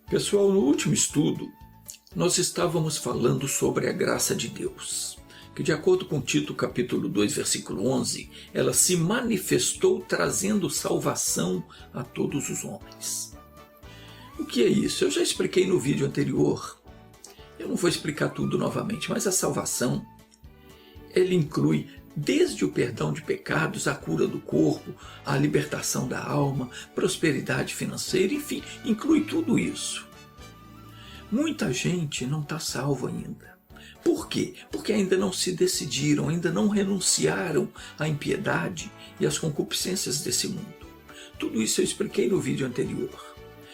Pessoal, no último estudo, nós estávamos falando sobre a graça de Deus, que de acordo com Tito capítulo 2, versículo 11, ela se manifestou trazendo salvação a todos os homens. O que é isso? Eu já expliquei no vídeo anterior. Eu não vou explicar tudo novamente, mas a salvação, ele inclui desde o perdão de pecados, a cura do corpo, a libertação da alma, prosperidade financeira, enfim, inclui tudo isso. Muita gente não está salva ainda. Por quê? Porque ainda não se decidiram, ainda não renunciaram à impiedade e às concupiscências desse mundo. Tudo isso eu expliquei no vídeo anterior.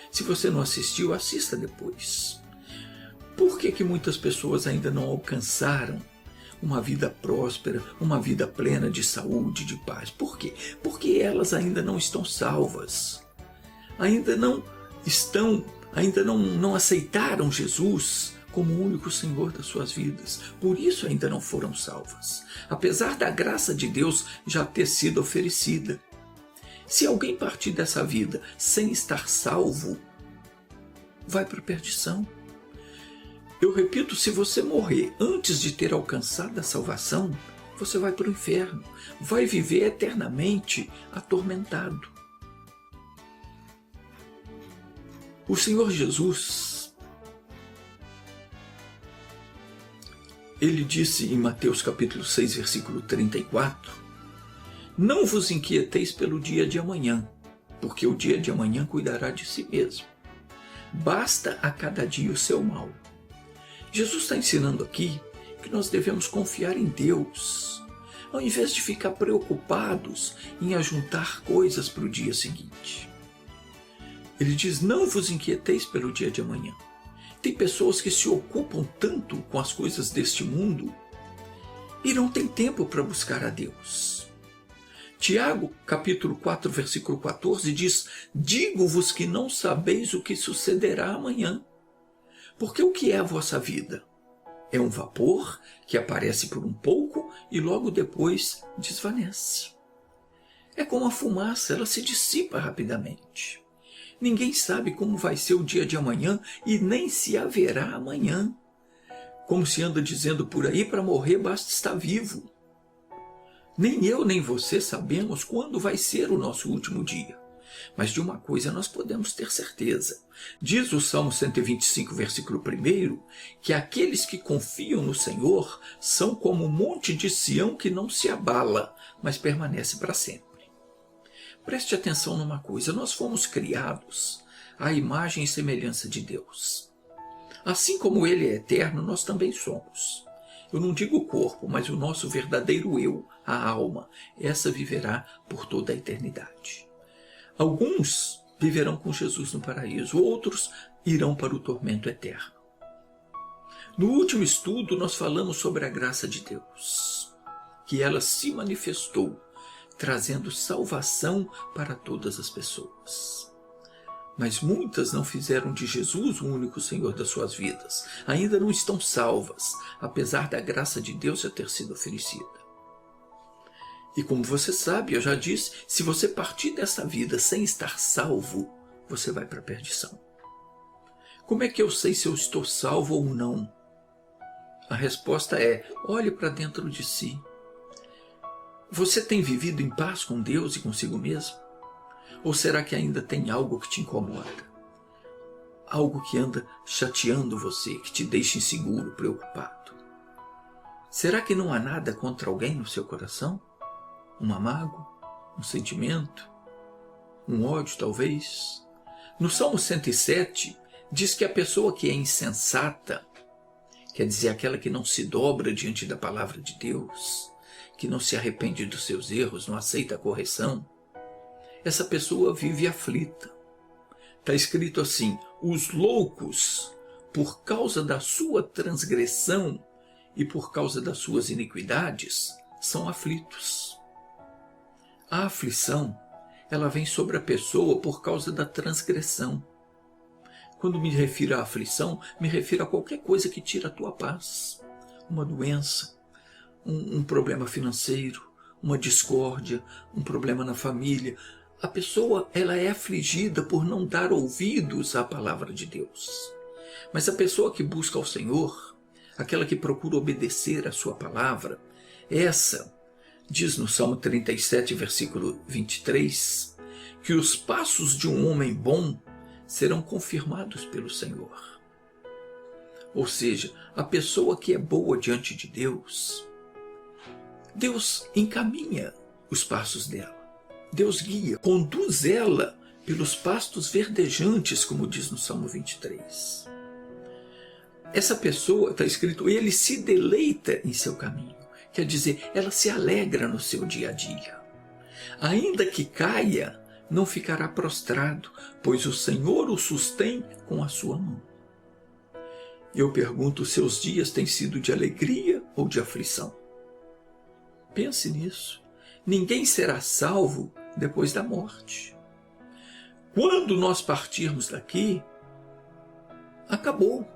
Se você não assistiu, assista depois. Por que muitas pessoas ainda não alcançaram uma vida próspera, uma vida plena de saúde, de paz? Por quê? Porque elas ainda não estão salvas. Ainda não aceitaram Jesus como o único Senhor das suas vidas. Por isso ainda não foram salvas. Apesar da graça de Deus já ter sido oferecida. Se alguém partir dessa vida sem estar salvo, vai para a perdição. Eu repito, se você morrer antes de ter alcançado a salvação, você vai para o inferno, vai viver eternamente atormentado. O Senhor Jesus, ele disse em Mateus capítulo 6, versículo 34, não vos inquieteis pelo dia de amanhã, porque o dia de amanhã cuidará de si mesmo. Basta a cada dia o seu mal. Jesus está ensinando aqui que nós devemos confiar em Deus, ao invés de ficar preocupados em ajuntar coisas para o dia seguinte. Ele diz, não vos inquieteis pelo dia de amanhã. Tem pessoas que se ocupam tanto com as coisas deste mundo e não tem tempo para buscar a Deus. Tiago, capítulo 4, versículo 14, diz, digo-vos que não sabeis o que sucederá amanhã. Porque o que é a vossa vida? É um vapor que aparece por um pouco e logo depois desvanece. É como a fumaça, ela se dissipa rapidamente. Ninguém sabe como vai ser o dia de amanhã e nem se haverá amanhã. Como se anda dizendo por aí, para morrer basta estar vivo. Nem eu nem você sabemos quando vai ser o nosso último dia. Mas de uma coisa nós podemos ter certeza. Diz o Salmo 125, versículo 1, que aqueles que confiam no Senhor são como um monte de Sião que não se abala, mas permanece para sempre. Preste atenção numa coisa, nós fomos criados à imagem e semelhança de Deus. Assim como Ele é eterno, nós também somos. Eu não digo o corpo, mas o nosso verdadeiro eu, a alma, essa viverá por toda a eternidade. Alguns viverão com Jesus no paraíso, outros irão para o tormento eterno. No último estudo, nós falamos sobre a graça de Deus, que ela se manifestou, trazendo salvação para todas as pessoas. Mas muitas não fizeram de Jesus o único Senhor das suas vidas. Ainda não estão salvas, apesar da graça de Deus já ter sido oferecida. E como você sabe, eu já disse, se você partir dessa vida sem estar salvo, você vai para a perdição. Como é que eu sei se eu estou salvo ou não? A resposta é, olhe para dentro de si. Você tem vivido em paz com Deus e consigo mesmo? Ou será que ainda tem algo que te incomoda? Algo que anda chateando você, que te deixa inseguro, preocupado? Será que não há nada contra alguém no seu coração? Uma mágoa? Um sentimento? Um ódio, talvez? No Salmo 107, diz que a pessoa que é insensata, quer dizer, aquela que não se dobra diante da palavra de Deus, que não se arrepende dos seus erros, não aceita a correção, essa pessoa vive aflita. Está escrito assim, os loucos, por causa da sua transgressão e por causa das suas iniquidades, são aflitos. A aflição, ela vem sobre a pessoa por causa da transgressão. Quando me refiro à aflição, me refiro a qualquer coisa que tira a tua paz. Uma doença, um problema financeiro, uma discórdia, um problema na família. A pessoa, ela é afligida por não dar ouvidos à palavra de Deus. Mas a pessoa que busca ao Senhor, aquela que procura obedecer à sua palavra, essa, diz no Salmo 37, versículo 23, que os passos de um homem bom serão confirmados pelo Senhor. Ou seja, a pessoa que é boa diante de Deus, Deus encaminha os passos dela. Deus guia, conduz ela pelos pastos verdejantes, como diz no Salmo 23. Essa pessoa, está escrito, ele se deleita em seu caminho. Quer dizer, ela se alegra no seu dia a dia. Ainda que caia, não ficará prostrado, pois o Senhor o sustém com a sua mão. Eu pergunto, seus dias têm sido de alegria ou de aflição? Pense nisso. Ninguém será salvo depois da morte. Quando nós partirmos daqui, acabou.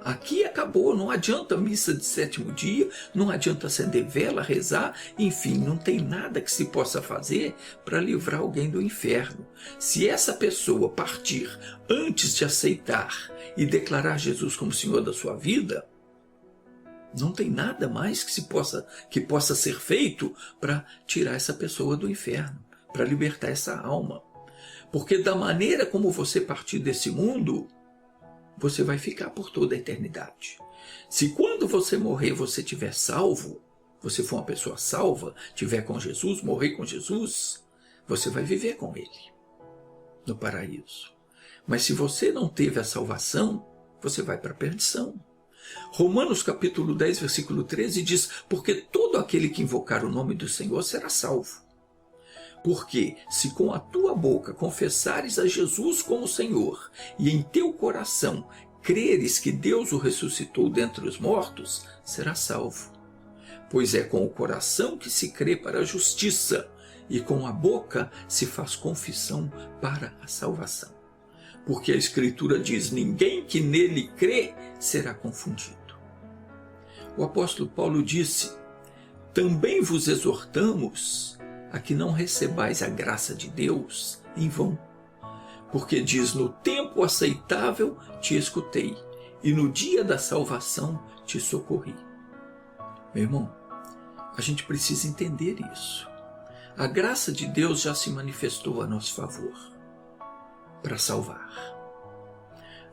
Aqui acabou, não adianta missa de sétimo dia, não adianta acender vela, rezar, enfim, não tem nada que se possa fazer para livrar alguém do inferno. Se essa pessoa partir antes de aceitar e declarar Jesus como Senhor da sua vida, não tem nada mais que possa ser feito para tirar essa pessoa do inferno, para libertar essa alma. Porque da maneira como você partir desse mundo, você vai ficar por toda a eternidade. Se quando você morrer você estiver salvo, você for uma pessoa salva, estiver com Jesus, morrer com Jesus, você vai viver com Ele no paraíso. Mas se você não teve a salvação, você vai para a perdição. Romanos capítulo 10, versículo 13 diz, porque todo aquele que invocar o nome do Senhor será salvo. Porque se com a tua boca confessares a Jesus como Senhor e em teu coração creres que Deus o ressuscitou dentre os mortos, serás salvo. Pois é com o coração que se crê para a justiça e com a boca se faz confissão para a salvação. Porque a Escritura diz, ninguém que nele crê será confundido. O apóstolo Paulo disse, também vos exortamos a que não recebais a graça de Deus em vão. Porque diz, no tempo aceitável te escutei, e no dia da salvação te socorri. Meu irmão, a gente precisa entender isso. A graça de Deus já se manifestou a nosso favor, para salvar.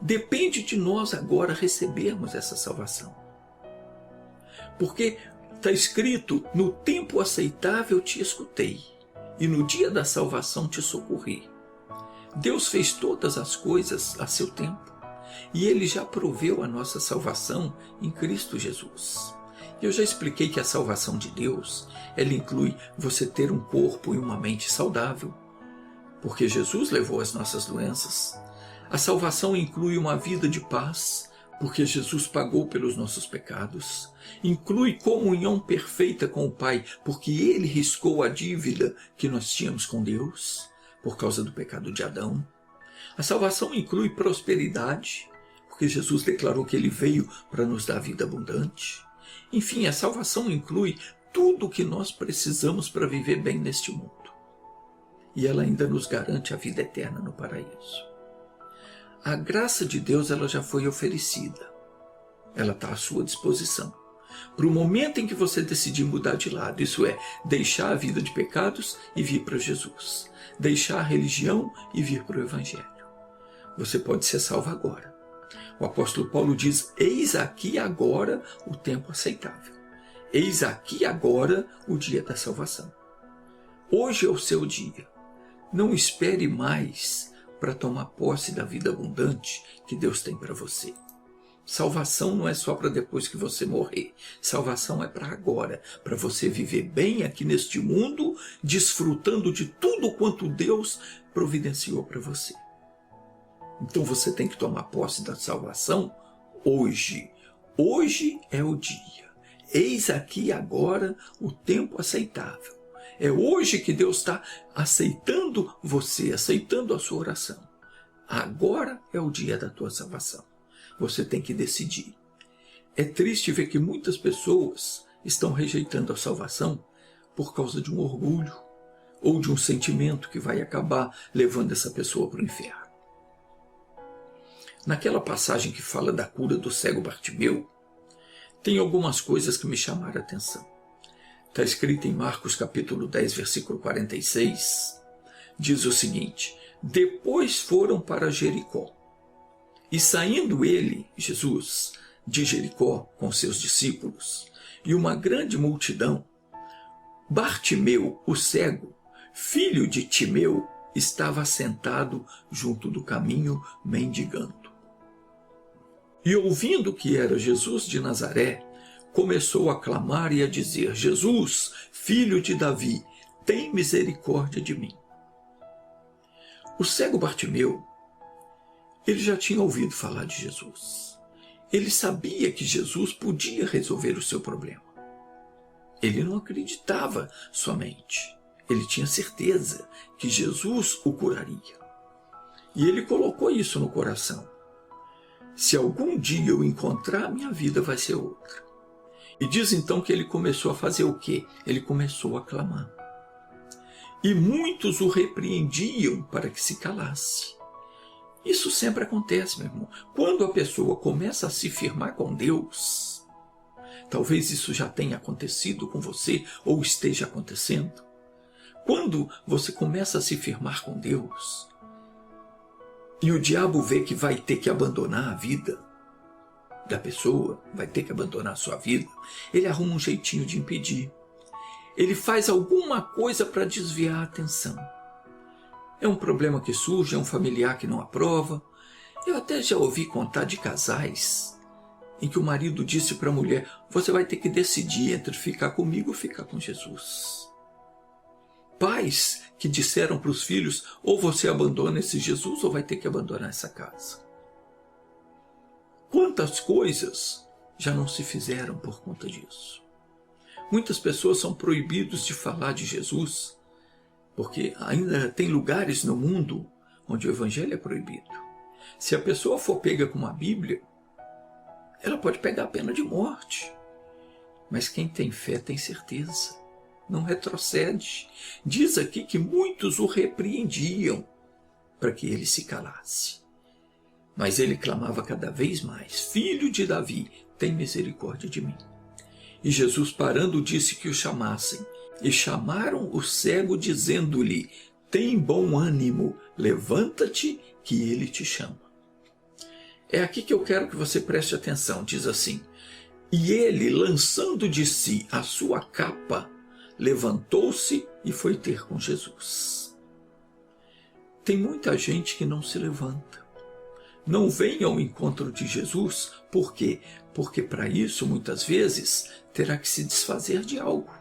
Depende de nós agora recebermos essa salvação. Porque está escrito, no tempo aceitável te escutei, e no dia da salvação te socorri. Deus fez todas as coisas a seu tempo, e Ele já proveu a nossa salvação em Cristo Jesus. Eu já expliquei que a salvação de Deus, ela inclui você ter um corpo e uma mente saudável, porque Jesus levou as nossas doenças. A salvação inclui uma vida de paz, porque Jesus pagou pelos nossos pecados. Inclui comunhão perfeita com o Pai, porque Ele riscou a dívida que nós tínhamos com Deus, por causa do pecado de Adão. A salvação inclui prosperidade, porque Jesus declarou que Ele veio para nos dar vida abundante. Enfim, a salvação inclui tudo o que nós precisamos para viver bem neste mundo. E ela ainda nos garante a vida eterna no paraíso. A graça de Deus, ela já foi oferecida. Ela está à sua disposição. Para o momento em que você decidir mudar de lado, isso é, deixar a vida de pecados e vir para Jesus. Deixar a religião e vir para o Evangelho. Você pode ser salvo agora. O apóstolo Paulo diz, eis aqui agora o tempo aceitável. Eis aqui agora o dia da salvação. Hoje é o seu dia. Não espere mais para tomar posse da vida abundante que Deus tem para você. Salvação não é só para depois que você morrer. Salvação é para agora, para você viver bem aqui neste mundo, desfrutando de tudo quanto Deus providenciou para você. Então você tem que tomar posse da salvação hoje. Hoje é o dia. Eis aqui agora o tempo aceitável. É hoje que Deus está aceitando você, aceitando a sua oração. Agora é o dia da tua salvação. Você tem que decidir. É triste ver que muitas pessoas estão rejeitando a salvação por causa de um orgulho ou de um sentimento que vai acabar levando essa pessoa para o inferno. Naquela passagem que fala da cura do cego Bartimeu, tem algumas coisas que me chamaram a atenção. Está escrito em Marcos capítulo 10, versículo 46, diz o seguinte: depois foram para Jericó, e saindo ele, Jesus, de Jericó com seus discípulos, e uma grande multidão, Bartimeu, o cego, filho de Timeu, estava sentado junto do caminho, mendigando. E ouvindo que era Jesus de Nazaré, começou a clamar e a dizer: Jesus, filho de Davi, tem misericórdia de mim. O cego Bartimeu, ele já tinha ouvido falar de Jesus. Ele sabia que Jesus podia resolver o seu problema. Ele não acreditava somente. Ele tinha certeza que Jesus o curaria. E ele colocou isso no coração. Se algum dia eu encontrar, minha vida vai ser outra. E diz então que ele começou a fazer o quê? Ele começou a clamar. E muitos o repreendiam para que se calasse. Isso sempre acontece, meu irmão. Quando a pessoa começa a se firmar com Deus, talvez isso já tenha acontecido com você ou esteja acontecendo. Quando você começa a se firmar com Deus, e o diabo vê que vai ter que abandonar a vida da pessoa, vai ter que abandonar a sua vida, ele arruma um jeitinho de impedir. Ele faz alguma coisa para desviar a atenção. É um problema que surge, é um familiar que não aprova. Eu até já ouvi contar de casais em que o marido disse para a mulher: você vai ter que decidir entre ficar comigo ou ficar com Jesus. Pais que disseram para os filhos: ou você abandona esse Jesus ou vai ter que abandonar essa casa. Quantas coisas já não se fizeram por conta disso? Muitas pessoas são proibidas de falar de Jesus, porque ainda tem lugares no mundo onde o evangelho é proibido. Se a pessoa for pega com uma Bíblia, ela pode pegar a pena de morte. Mas quem tem fé tem certeza, não retrocede. Diz aqui que muitos o repreendiam para que ele se calasse. Mas ele clamava cada vez mais: Filho de Davi, tem misericórdia de mim. E Jesus, parando, disse que o chamassem. E chamaram o cego, dizendo-lhe: tem bom ânimo, levanta-te, que ele te chama. É aqui que eu quero que você preste atenção. Diz assim: e ele, lançando de si a sua capa, levantou-se e foi ter com Jesus. Tem muita gente que não se levanta, não vem ao encontro de Jesus. Por quê? Porque para isso, muitas vezes, terá que se desfazer de algo.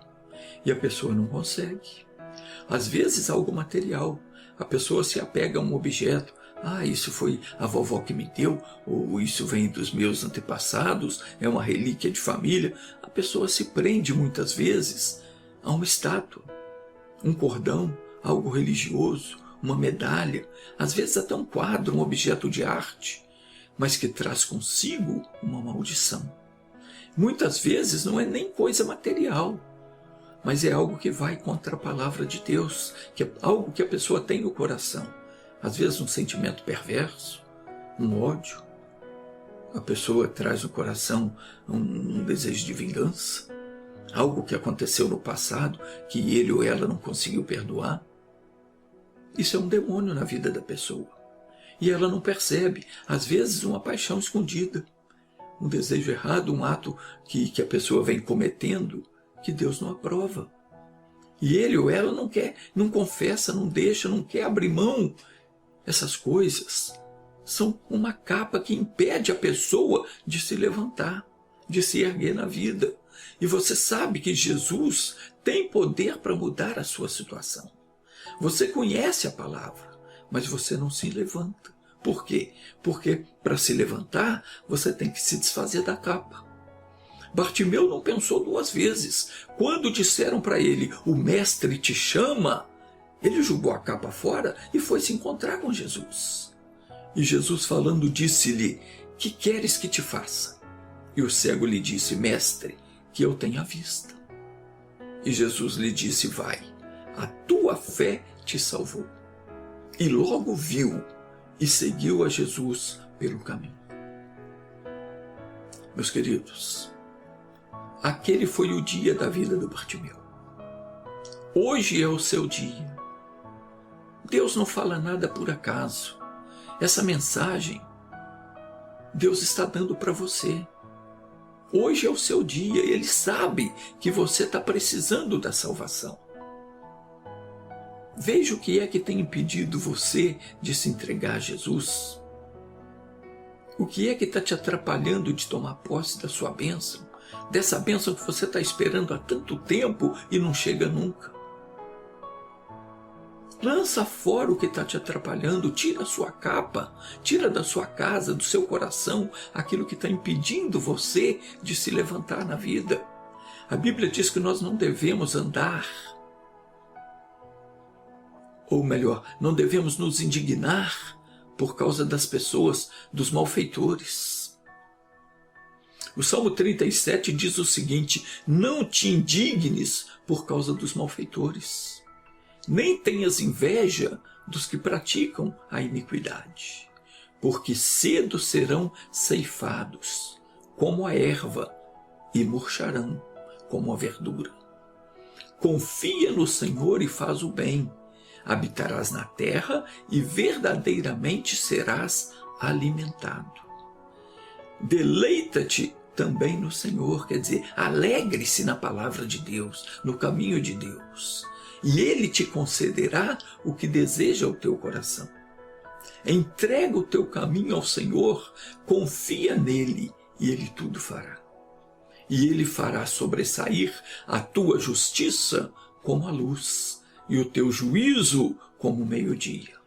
E a pessoa não consegue. Às vezes, algo material. A pessoa se apega a um objeto. Isso foi a vovó que me deu, ou isso vem dos meus antepassados, é uma relíquia de família. A pessoa se prende, muitas vezes, a uma estátua, um cordão, algo religioso, uma medalha, às vezes até um quadro, um objeto de arte, mas que traz consigo uma maldição. Muitas vezes não é nem coisa material, mas é algo que vai contra a palavra de Deus, que é algo que a pessoa tem no coração. Às vezes um sentimento perverso, um ódio. A pessoa traz no coração um desejo de vingança, algo que aconteceu no passado, que ele ou ela não conseguiu perdoar. Isso é um demônio na vida da pessoa. E ela não percebe, às vezes, uma paixão escondida, um desejo errado, um ato que a pessoa vem cometendo, que Deus não aprova. E ele ou ela não quer, não confessa, não deixa, não quer abrir mão. Essas coisas são uma capa que impede a pessoa de se levantar, de se erguer na vida. E você sabe que Jesus tem poder para mudar a sua situação. Você conhece a palavra, mas você não se levanta. Por quê? Porque para se levantar, você tem que se desfazer da capa. Bartimeu não pensou duas vezes. Quando disseram para ele: o mestre te chama, ele jogou a capa fora e foi se encontrar com Jesus. E Jesus, falando, disse-lhe: que queres que te faça? E o cego lhe disse: mestre, que eu tenha vista. E Jesus lhe disse: vai, a tua fé te salvou. E logo viu e seguiu a Jesus pelo caminho. Meus queridos, aquele foi o dia da vida do Bartimeu. Hoje é o seu dia. Deus não fala nada por acaso. Essa mensagem Deus está dando para você. Hoje é o seu dia. Ele sabe que você está precisando da salvação. Veja o que é que tem impedido você de se entregar a Jesus. O que é que está te atrapalhando de tomar posse da sua bênção? Dessa bênção que você está esperando há tanto tempo e não chega nunca. Lança fora o que está te atrapalhando, tira a sua capa, tira da sua casa, do seu coração, aquilo que está impedindo você de se levantar na vida. A Bíblia diz que nós não devemos andar, ou melhor, não devemos nos indignar por causa das pessoas, dos malfeitores. O Salmo 37 diz o seguinte: não te indignes por causa dos malfeitores, nem tenhas inveja dos que praticam a iniquidade, porque cedo serão ceifados como a erva e murcharão como a verdura. Confia no Senhor e faz o bem, habitarás na terra e verdadeiramente serás alimentado. Deleita-te também no Senhor, quer dizer, alegre-se na palavra de Deus, no caminho de Deus, e Ele te concederá o que deseja o teu coração. Entrega o teu caminho ao Senhor, confia nele e Ele tudo fará. E Ele fará sobressair a tua justiça como a luz e o teu juízo como o meio-dia.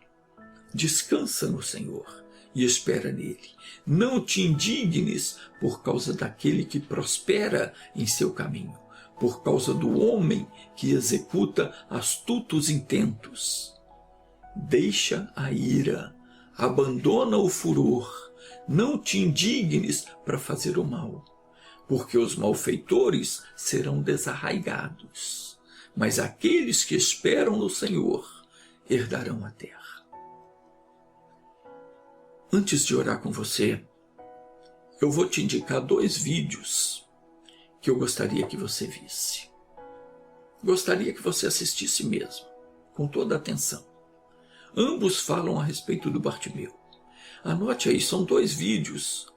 Descansa no Senhor e espera nele. Não te indignes por causa daquele que prospera em seu caminho, por causa do homem que executa astutos intentos. Deixa a ira, abandona o furor, não te indignes para fazer o mal, porque os malfeitores serão desarraigados, mas aqueles que esperam no Senhor herdarão a terra. Antes de orar com você, eu vou te indicar 2 vídeos que eu gostaria que você visse. Gostaria que você assistisse mesmo, com toda a atenção. Ambos falam a respeito do Bartimeu. Anote aí, são 2 vídeos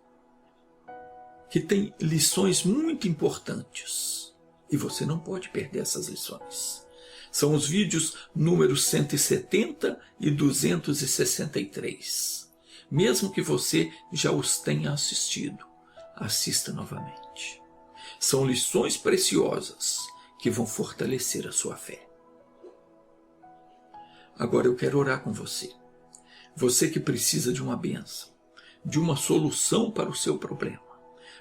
que têm lições muito importantes. E você não pode perder essas lições. São os vídeos números 170 e 263. Mesmo que você já os tenha assistido, assista novamente. São lições preciosas que vão fortalecer a sua fé. Agora eu quero orar com você. Você que precisa de uma bênção, de uma solução para o seu problema.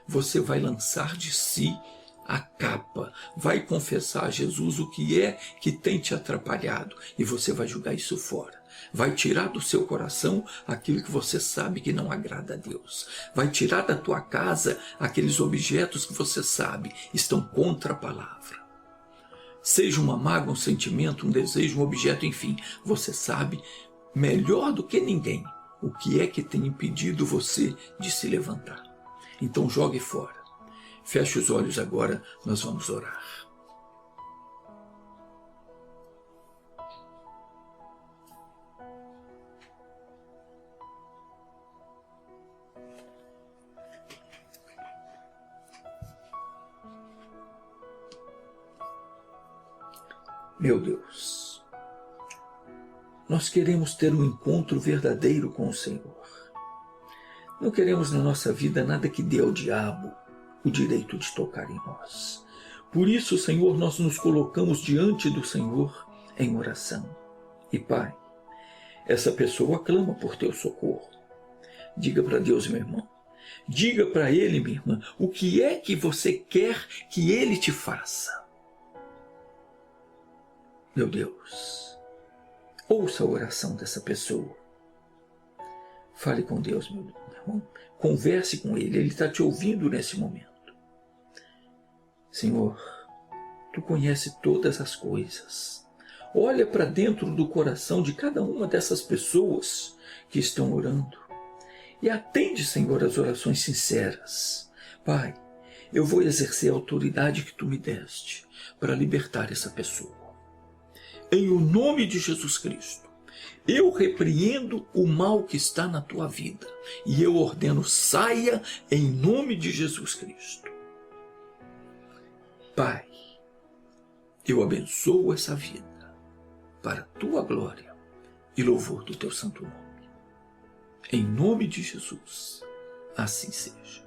Você vai lançar de si a capa, vai confessar a Jesus o que é que tem te atrapalhado e você vai jogar isso fora. Vai tirar do seu coração aquilo que você sabe que não agrada a Deus. Vai tirar da tua casa aqueles objetos que você sabe estão contra a palavra. Seja uma mágoa, um sentimento, um desejo, um objeto, enfim, você sabe melhor do que ninguém o que é que tem impedido você de se levantar. Então jogue fora. Feche os olhos agora, nós vamos orar. Meu Deus, nós queremos ter um encontro verdadeiro com o Senhor. Não queremos na nossa vida nada que dê ao diabo o direito de tocar em nós. Por isso, Senhor, nós nos colocamos diante do Senhor em oração. E Pai, essa pessoa clama por teu socorro. Diga para Deus, meu irmão. Diga para Ele, minha irmã, o que é que você quer que Ele te faça. Meu Deus, ouça a oração dessa pessoa. Fale com Deus, meu irmão. Converse com Ele, Ele está te ouvindo nesse momento. Senhor, Tu conhece todas as coisas. Olha para dentro do coração de cada uma dessas pessoas que estão orando e atende, Senhor, as orações sinceras. Pai, eu vou exercer a autoridade que Tu me deste para libertar essa pessoa. Em o nome de Jesus Cristo, eu repreendo o mal que está na tua vida e eu ordeno, saia em nome de Jesus Cristo. Pai, eu abençoo essa vida para a tua glória e louvor do teu santo nome. Em nome de Jesus, assim seja.